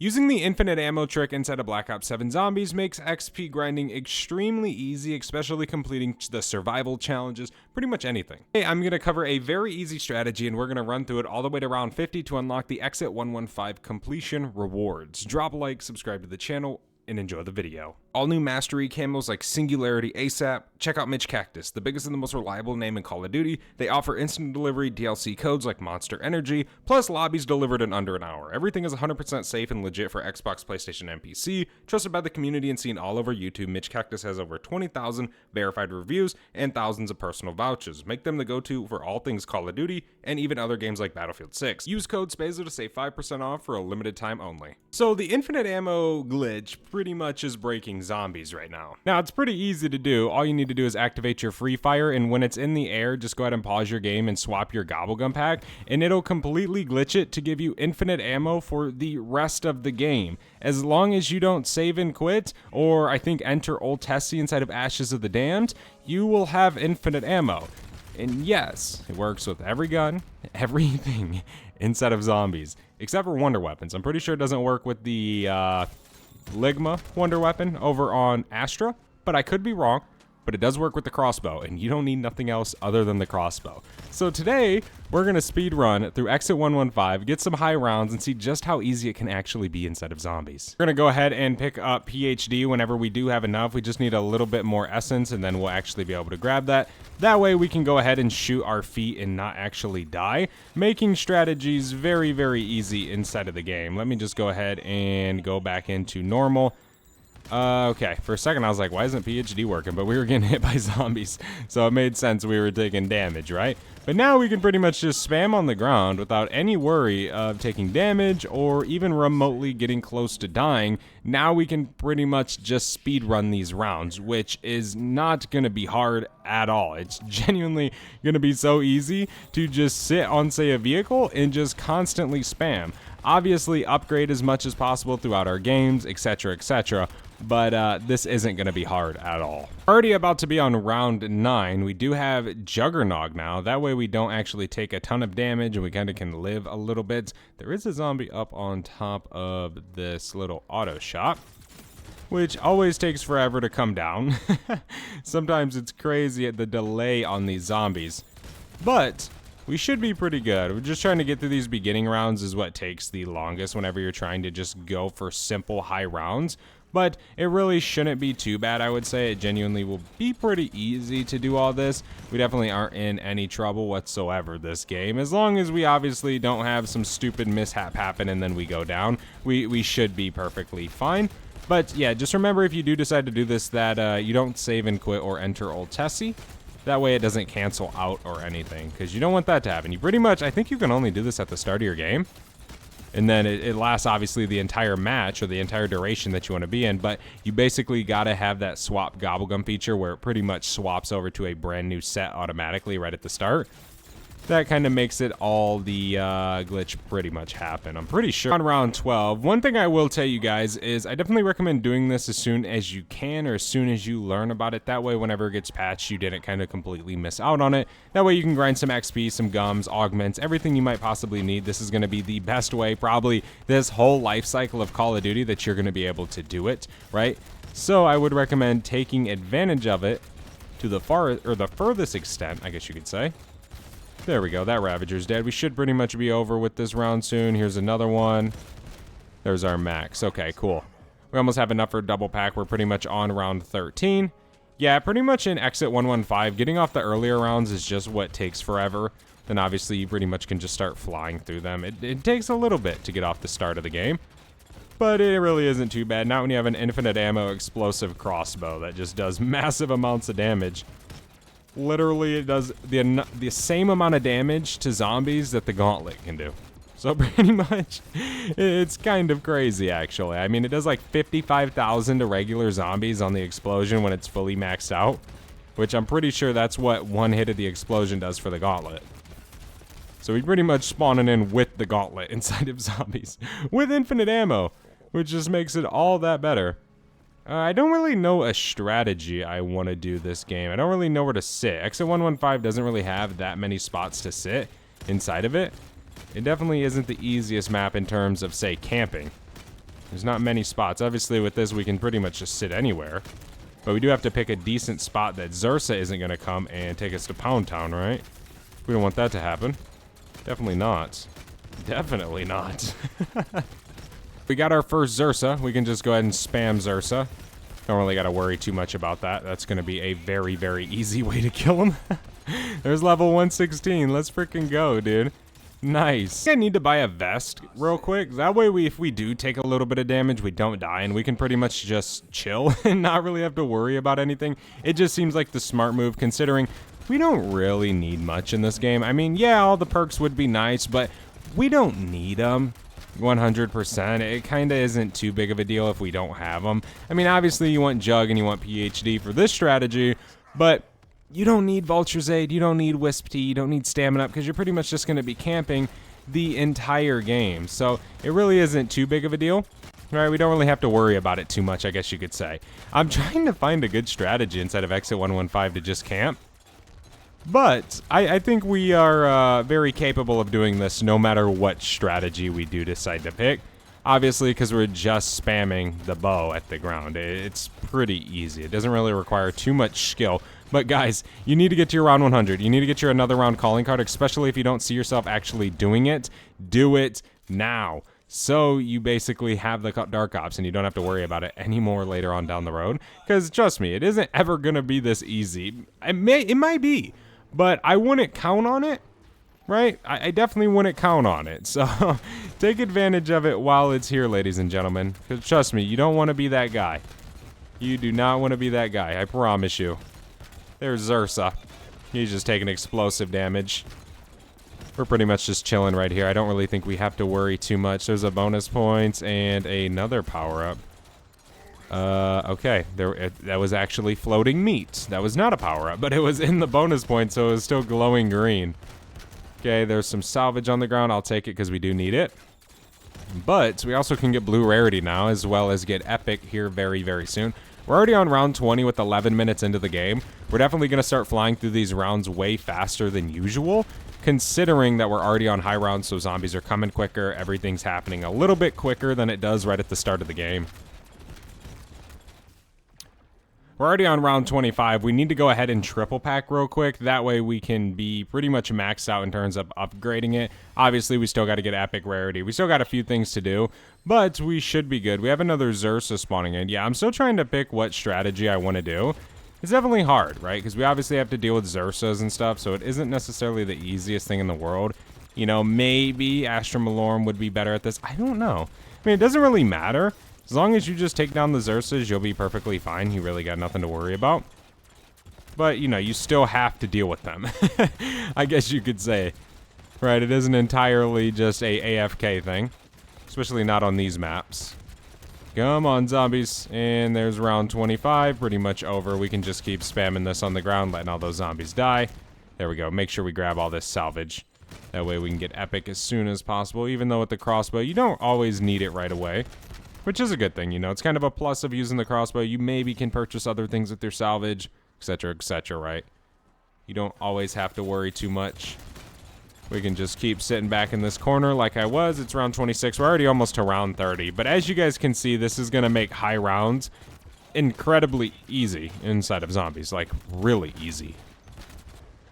Using the infinite ammo trick inside of Black Ops 7 Zombies makes XP grinding extremely easy, especially completing the survival challenges, pretty much anything. Hey, I'm going to cover a very easy strategy and we're going to run through it all the way to round 50 to unlock the Exit 115 completion rewards. Drop a like, subscribe to the channel, and enjoy the video. All new mastery camos like Singularity ASAP. Check out Mitch Cactus, the biggest and the most reliable name in Call of Duty. They offer instant delivery DLC codes like Monster Energy, plus lobbies delivered in under an hour. Everything is 100% safe and legit for Xbox, PlayStation, and PC. Trusted by the community and seen all over YouTube, Mitch Cactus has over 20,000 verified reviews and thousands of personal vouchers. Make them the go-to for all things Call of Duty and even other games like Battlefield 6. Use code SPAZO to save 5% off for a limited time only. So the infinite ammo glitch pretty much is breaking zombies right now. Now it's pretty easy to do. All you need to do is activate your free fire, and when it's in the air, just go ahead and pause your game and swap your gobblegum pack, and it'll completely glitch it to give you infinite ammo for the rest of the game. As long as you don't save and quit, or I think enter Old Tessie inside of Ashes of the Damned, you will have infinite ammo. And yes, it works with every gun, everything inside of zombies, except for wonder weapons. I'm pretty sure it doesn't work with the Ligma wonder weapon over on Astra, but I could be wrong. But it does work with the crossbow, and you don't need nothing else other than the crossbow. So today, we're going to speed run through Exit 115, get some high rounds, and see just how easy it can actually be inside of zombies. We're going to go ahead and pick up PhD whenever we do have enough. We just need a little bit more essence, and then we'll actually be able to grab that. That way, we can go ahead and shoot our feet and not actually die, making strategies very, very easy inside of the game. Let me just go ahead and go back into normal. Okay, for a second I was like, why isn't PhD working? But we were getting hit by zombies, so it made sense we were taking damage, right? But now we can pretty much just spam on the ground without any worry of taking damage or even remotely getting close to dying. Now we can pretty much just speed run these rounds, which is not going to be hard at all. It's genuinely going to be so easy to just sit on, say, a vehicle and just constantly spam. Obviously, upgrade as much as possible throughout our games, etc., etc., but this isn't going to be hard at all. Already about to be on round 9. We do have Juggernog now. That way we don't actually take a ton of damage and we kind of can live a little bit. There is a zombie up on top of this little auto shop, which always takes forever to come down. Sometimes it's crazy at the delay on these zombies, but we should be pretty good. We're just trying to get through these beginning rounds is what takes the longest whenever you're trying to just go for simple high rounds. But it really shouldn't be too bad, I would say. It genuinely will be pretty easy to do all this. We definitely aren't in any trouble whatsoever this game. As long as we obviously don't have some stupid mishap happen and then we go down, we should be perfectly fine. But yeah, just remember if you do decide to do this that you don't save and quit or enter Old Tessie. That way it doesn't cancel out or anything, because you don't want that to happen. You pretty much, I think you can only do this at the start of your game. And then it lasts obviously the entire match or the entire duration that you want to be in, but you basically got to have that swap gobblegum feature where it pretty much swaps over to a brand new set automatically right at the start. That kind of makes it all the glitch pretty much happen, I'm pretty sure. On round 12, one thing I will tell you guys is I definitely recommend doing this as soon as you can or as soon as you learn about it. That way, whenever it gets patched, you didn't kind of completely miss out on it. That way you can grind some XP, some gums, augments, everything you might possibly need. This is going to be the best way, probably this whole life cycle of Call of Duty, that you're going to be able to do it, right? So I would recommend taking advantage of it to the furthest extent, I guess you could say. There we go, that Ravager's dead. We should pretty much be over with this round soon. Here's another one. There's our max. Okay, cool. We almost have enough for a double pack. We're pretty much on round 13. Yeah, pretty much in Exit 115, getting off the earlier rounds is just what takes forever. Then obviously you pretty much can just start flying through them. It takes a little bit to get off the start of the game, but it really isn't too bad. Not when you have an infinite ammo explosive crossbow that just does massive amounts of damage. Literally, it does the same amount of damage to zombies that the gauntlet can do. So pretty much, it's kind of crazy, actually. I mean, it does like 55,000 to regular zombies on the explosion when it's fully maxed out, which I'm pretty sure that's what one hit of the explosion does for the gauntlet. So we pretty much spawning in with the gauntlet inside of zombies with infinite ammo, which just makes it all that better. I don't really know a strategy I want to do this game. I don't really know where to sit. Exit 115 doesn't really have that many spots to sit inside of it. It definitely isn't the easiest map in terms of, say, camping. There's not many spots. Obviously, with this, we can pretty much just sit anywhere. But we do have to pick a decent spot that Xursa isn't going to come and take us to Pound Town, right? We don't want that to happen. Definitely not. Definitely not. We got our first Xursa. We can just go ahead and spam Xursa. Don't really got to worry too much about that. That's going to be a very, very easy way to kill him. There's level 116. Let's freaking go, dude. Nice. I need to buy a vest real quick. That way, if we do take a little bit of damage, we don't die, and we can pretty much just chill and not really have to worry about anything. It just seems like the smart move, considering we don't really need much in this game. I mean, yeah, all the perks would be nice, but we don't need them 100%. It kind of isn't too big of a deal if we don't have them. I mean, obviously, you want Jug and you want PhD for this strategy, but you don't need Vulture's Aid, you don't need Wisp Tea, you don't need Stamina Up, because you're pretty much just going to be camping the entire game. So it really isn't too big of a deal. Right, we don't really have to worry about it too much, I guess you could say. I'm trying to find a good strategy inside of Exit 115 to just camp. But I think we are very capable of doing this no matter what strategy we do decide to pick. Obviously, because we're just spamming the bow at the ground. It's pretty easy. It doesn't really require too much skill. But guys, you need to get to your round 100. You need to get your another round calling card, especially if you don't see yourself actually doing it. Do it now. So you basically have the Dark Ops and you don't have to worry about it anymore later on down the road. Because trust me, it isn't ever going to be this easy. It might be, but I wouldn't count on it. Right? I definitely wouldn't count on it. So take advantage of it while it's here, ladies and gentlemen. Because trust me, you don't want to be that guy. You do not want to be that guy. I promise you. There's Xursa. He's just taking explosive damage. We're pretty much just chilling right here. I don't really think we have to worry too much. There's a bonus points and another power-up. Okay. That was actually floating meat. That was not a power-up, but it was in the bonus point, so it was still glowing green. Okay, there's some salvage on the ground. I'll take it because we do need it. But we also can get blue rarity now, as well as get epic here very, very soon. We're already on round 20 with 11 minutes into the game. We're definitely going to start flying through these rounds way faster than usual, considering that we're already on high rounds, so zombies are coming quicker. Everything's happening a little bit quicker than it does right at the start of the game. We're already on round 25. We need to go ahead and triple pack real quick. That way we can be pretty much maxed out in terms of upgrading it. Obviously, we still got to get epic rarity. We still got a few things to do, but we should be good. We have another Xursa spawning in. Yeah, I'm still trying to pick what strategy I want to do. It's definitely hard, right? Because we obviously have to deal with Xursas and stuff, so it isn't necessarily the easiest thing in the world. You know, maybe Astra Malorm would be better at this. I don't know. I mean, it doesn't really matter. As long as you just take down the Xursas, you'll be perfectly fine. You really got nothing to worry about. But, you know, you still have to deal with them. I guess you could say. Right, it isn't entirely just a AFK thing. Especially not on these maps. Come on, zombies. And there's round 25. Pretty much over. We can just keep spamming this on the ground, letting all those zombies die. There we go. Make sure we grab all this salvage. That way we can get epic as soon as possible. Even though with the crossbow, you don't always need it right away. Which is a good thing, you know. It's kind of a plus of using the crossbow. You maybe can purchase other things with your salvage, etc., right? You don't always have to worry too much. We can just keep sitting back in this corner like I was. It's round 26. We're already almost to round 30. But as you guys can see, this is going to make high rounds incredibly easy inside of zombies. Like, really easy.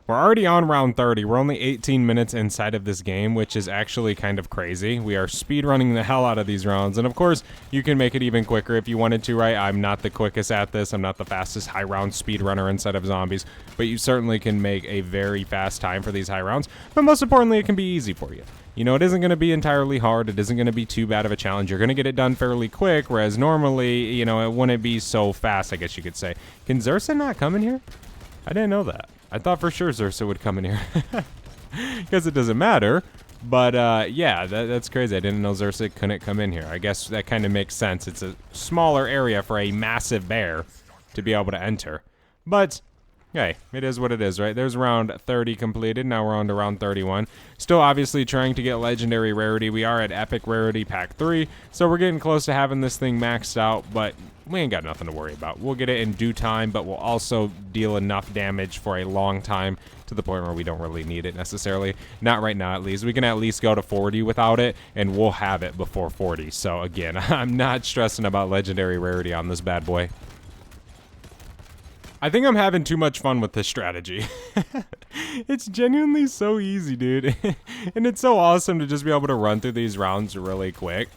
We're already on round 30. We're only 18 minutes inside of this game, which is actually kind of crazy. We are speedrunning the hell out of these rounds. And of course, you can make it even quicker if you wanted to, right? I'm not the quickest at this. I'm not the fastest high round speedrunner inside of zombies. But you certainly can make a very fast time for these high rounds. But most importantly, it can be easy for you. You know, it isn't going to be entirely hard. It isn't going to be too bad of a challenge. You're going to get it done fairly quick, whereas normally, you know, it wouldn't be so fast, I guess you could say. Can Xursa not come in here? I didn't know that. I thought for sure Xursa would come in here. Because it doesn't matter. But, yeah, that's crazy. I didn't know Xursa couldn't come in here. I guess that kind of makes sense. It's a smaller area for a massive bear to be able to enter. But Hey, it is what it is, right? There's round 30 completed. Now we're on to round 31. Still obviously trying to get legendary rarity. We are at epic rarity pack 3, so we're getting close to having this thing maxed out, but we ain't got nothing to worry about. We'll get it in due time, but we'll also deal enough damage for a long time to the point where we don't really need it necessarily. Not right now, at least. We can at least go to 40 without it, and we'll have it before 40. So again, I'm not stressing about legendary rarity on this bad boy. I think I'm having too much fun with this strategy. It's genuinely so easy, dude. And it's so awesome to just be able to run through these rounds really quick.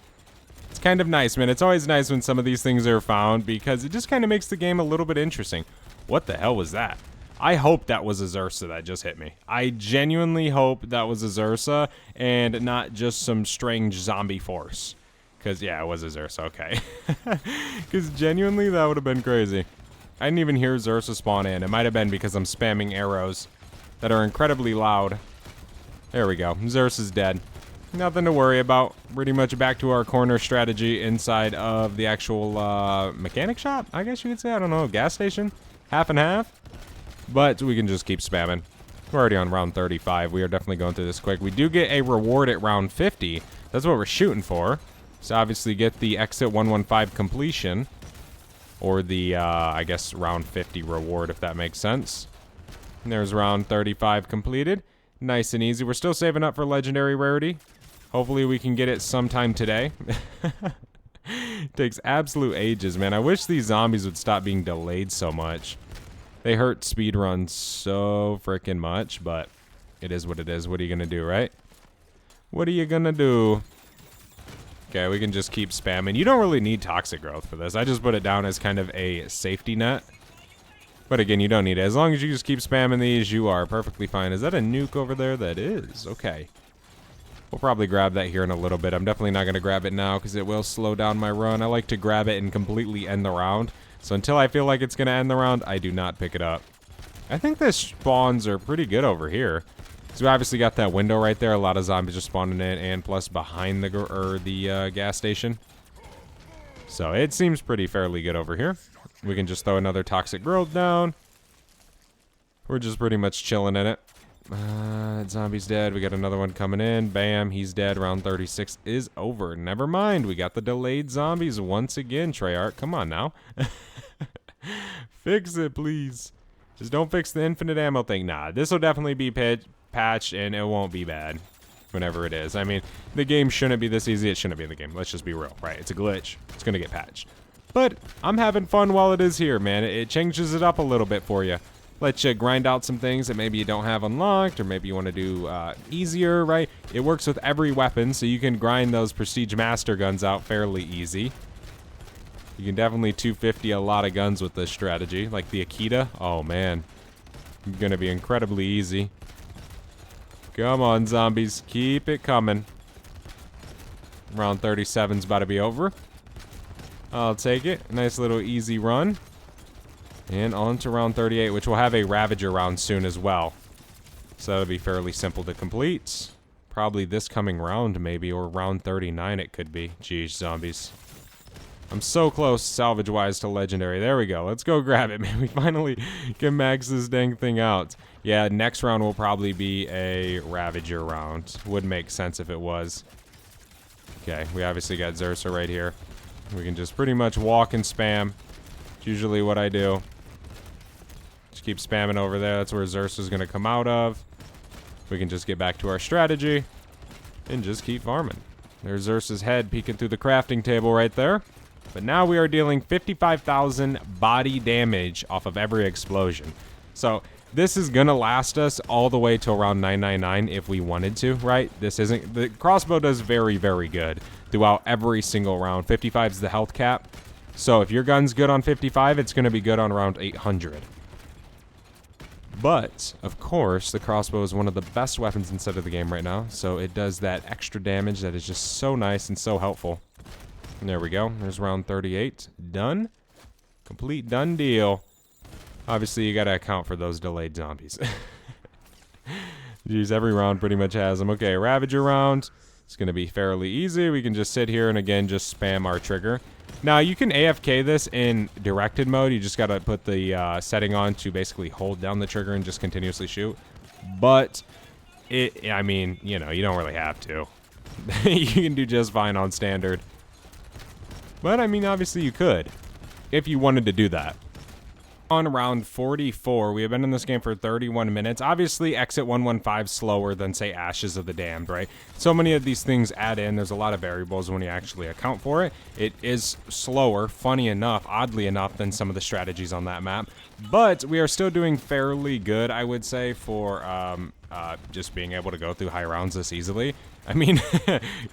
It's kind of nice, man. It's always nice when some of these things are found because it just kind of makes the game a little bit interesting. What the hell was that? I hope that was a Xursa that just hit me. I genuinely hope that was a Xursa and not just some strange zombie force. Because, yeah, it was a Xursa, okay. Because genuinely, that would have been crazy. I didn't even hear Xursa spawn in. It might have been because I'm spamming arrows that are incredibly loud. There we go. Xursa's dead. Nothing to worry about. Pretty much back to our corner strategy inside of the actual mechanic shop, I guess you could say. I don't know. Gas station? Half and half? But we can just keep spamming. We're already on round 35. We are definitely going through this quick. We do get a reward at round 50. That's what we're shooting for. So obviously get the exit 115 completion. Or the, I guess, round 50 reward, if that makes sense. And there's round 35 completed. Nice and easy. We're still saving up for legendary rarity. Hopefully we can get it sometime today. Takes absolute ages, man. I wish these zombies would stop being delayed so much. They hurt speedruns so freaking much, but it is what it is. What are you going to do, right? What are you going to do? Okay, we can just keep spamming. You don't really need toxic growth for this. I just put it down as kind of a safety net. But again, you don't need it. As long as you just keep spamming these, you are perfectly fine. Is that a nuke over there? That is. Okay. We'll probably grab that here in a little bit. I'm definitely not going to grab it now because it will slow down my run. I like to grab it and completely end the round. So until I feel like it's going to end the round, I do not pick it up. I think the spawns are pretty good over here. So we obviously got that window right there. A lot of zombies are spawning in, and plus behind the gas station. So it seems pretty fairly good over here. We can just throw another toxic growth down. We're just pretty much chilling in it. Zombie's dead. We got another one coming in. Bam, he's dead. Round 36 is over. Never mind. We got the delayed zombies once again, Treyarch. Come on now. Fix it, please. Just don't fix the infinite ammo thing. Nah, this will definitely be patched, and it won't be bad whenever it is. I mean, the game shouldn't be this easy. It shouldn't be in the game. Let's just be real, right? It's a glitch. It's going to get patched. But I'm having fun while it is here, man. It changes it up a little bit for you. Let you grind out some things that maybe you don't have unlocked, or maybe you want to do easier, right? It works with every weapon, so you can grind those Prestige Master guns out fairly easy. You can definitely 250 a lot of guns with this strategy, like the Akita. Oh, man. It's going to be incredibly easy. Come on, zombies. Keep it coming. Round 37's about to be over. I'll take it. Nice little easy run. And on to round 38, which will have a Ravager round soon as well. So that'll be fairly simple to complete. Probably this coming round, maybe, or round 39 it could be. Jeez, zombies. I'm so close, salvage-wise, to legendary. There we go. Let's go grab it, man. We finally can max this dang thing out. Yeah, next round will probably be a Ravager round. Would make sense if it was. Okay, we obviously got Xursa right here. We can just pretty much walk and spam. It's usually what I do. Just keep spamming over there. That's where Xursa's going to come out of. We can just get back to our strategy and just keep farming. There's Xursa's head peeking through the crafting table right there. But now we are dealing 55,000 body damage off of every explosion. So this is going to last us all the way till around 999 if we wanted to, right? This isn't... The crossbow does very, very good throughout every single round. 55 is the health cap. So if your gun's good on 55, it's going to be good on around 800. But, of course, the crossbow is one of the best weapons inside of the game right now. So it does that extra damage that is just so nice and so helpful. And there we go. There's round 38. Done. Complete done deal. Obviously, you got to account for those delayed zombies. Jeez, every round pretty much has them. Okay, Ravager round. It's going to be fairly easy. We can just sit here and, again, just spam our trigger. Now, you can AFK this in directed mode. You just got to put the setting on to basically hold down the trigger and just continuously shoot. But, I mean, you know, you don't really have to. You can do just fine on standard. But, I mean, obviously you could, if you wanted to do that. On round 44, we have been in this game for 31 minutes. Obviously, exit 115 slower than, say, Ashes of the Damned, right? So many of these things add in. There's a lot of variables when you actually account for it. It is slower, funny enough, oddly enough, than some of the strategies on that map. But we are still doing fairly good, I would say, for just being able to go through high rounds this easily. I mean,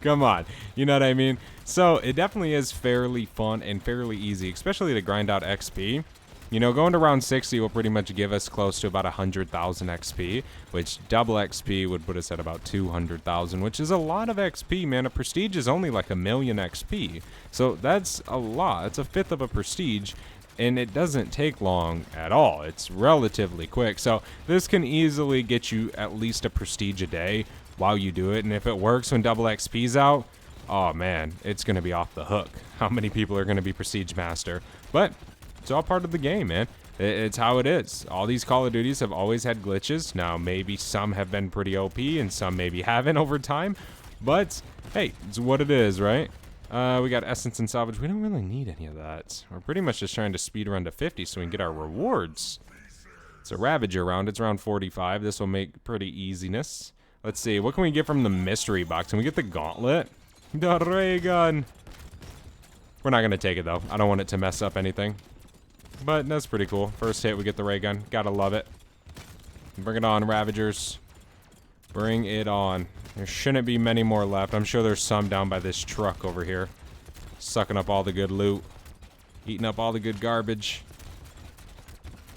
come on. You know what I mean? So it definitely is fairly fun and fairly easy, especially to grind out XP. You know, going to round 60 will pretty much give us close to about 100,000 XP, which double XP would put us at about 200,000, which is a lot of XP, man. A prestige is only like 1,000,000 XP. So that's a lot. It's a fifth of a prestige, and it doesn't take long at all. It's relatively quick. So this can easily get you at least a prestige a day while you do it. And if it works when double XP's out, oh man, it's going to be off the hook. How many people are going to be prestige master? But it's all part of the game, man. It's how it is. All these Call of Duties have always had glitches. Now, maybe some have been pretty OP and some maybe haven't over time. But, hey, it's what it is, right? We got Essence and Salvage. We don't really need any of that. We're pretty much just trying to speed run to 50 so we can get our rewards. It's a Ravager round. It's round 45. This will make pretty easiness. Let's see. What can we get from the mystery box? Can we get the gauntlet? The ray gun. We're not going to take it, though. I don't want it to mess up anything. But that's pretty cool. First hit, we get the ray gun. Gotta love it. Bring it on, Ravagers. Bring it on. There shouldn't be many more left. I'm sure there's some down by this truck over here. Sucking up all the good loot. Eating up all the good garbage.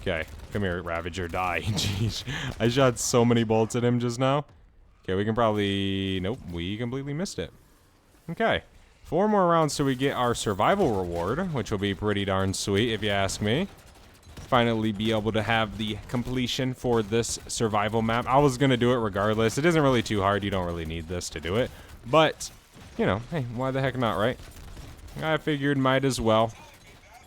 Okay, come here, Ravager. Die. Jeez. I shot so many bolts at him just now. Okay, we can probably... Nope, we completely missed it. Okay. 4 more rounds till we get our survival reward, which will be pretty darn sweet if you ask me. Finally be able to have the completion for this survival map. I was going to do it regardless. It isn't really too hard. You don't really need this to do it. But, you know, hey, why the heck not, right? I figured might as well.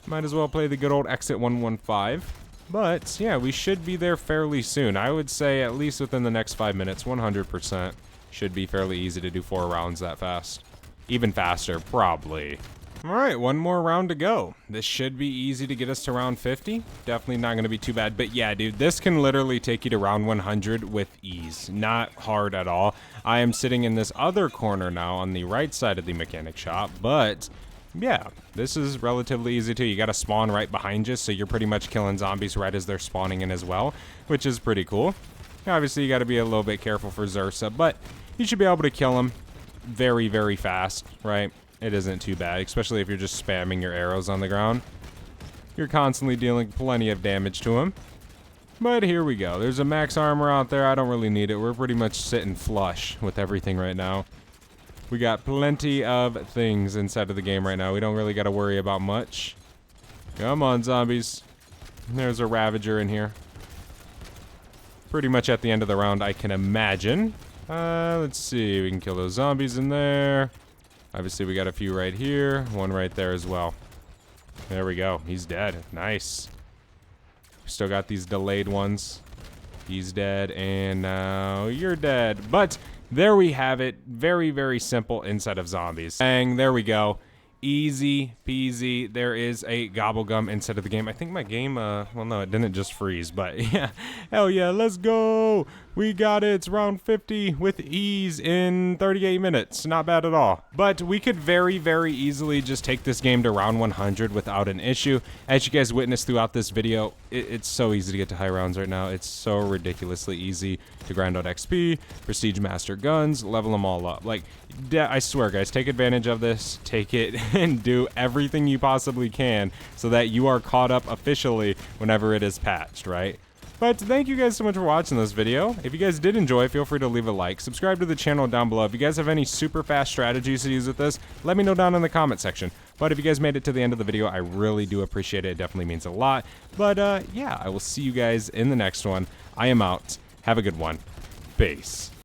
Might as well play the good old exit 115. But, yeah, we should be there fairly soon. I would say at least within the next 5 minutes, 100%. Should be fairly easy to do 4 rounds that fast. Even faster, probably. Alright, 1 more round to go. This should be easy to get us to round 50. Definitely not going to be too bad. But yeah, dude, this can literally take you to round 100 with ease. Not hard at all. I am sitting in this other corner now on the right side of the mechanic shop. But yeah, this is relatively easy too. You got to spawn right behind you, so you're pretty much killing zombies right as they're spawning in as well, which is pretty cool. Obviously, you got to be a little bit careful for Zursa, but you should be able to kill them very, very fast, right? It isn't too bad, especially if you're just spamming your arrows on the ground. You're constantly dealing plenty of damage to him. But here we go. There's a max armor out there. I don't really need it. We're pretty much sitting flush with everything right now. We got plenty of things inside of the game right now. We don't really got to worry about much. Come on, zombies. There's a Ravager in here. Pretty much at the end of the round, I can imagine. Let's see. We can kill those zombies in there. Obviously, we got a few right here. One right there as well. There we go. He's dead. Nice. Still got these delayed ones. He's dead, and now you're dead. But there we have it. Very, very simple inside of zombies. Bang. There we go. Easy peasy. There is a Gobblegum inside of the game. I think my game, well, no, it didn't just freeze, but yeah. Hell yeah, let's go. We got it. It's round 50 with ease in 38 minutes. Not bad at all. But we could very, very easily just take this game to round 100 without an issue. As you guys witnessed throughout this video, it's so easy to get to high rounds right now. It's so ridiculously easy to grind out XP, prestige master guns, level them all up. Like, I swear, guys, take advantage of this. Take it and do everything you possibly can so that you are caught up officially whenever it is patched, right? But thank you guys so much for watching this video. If you guys did enjoy, feel free to leave a like. Subscribe to the channel down below. If you guys have any super fast strategies to use with this, let me know down in the comment section. But if you guys made it to the end of the video, I really do appreciate it. It definitely means a lot. But yeah, I will see you guys in the next one. I am out. Have a good one. Peace.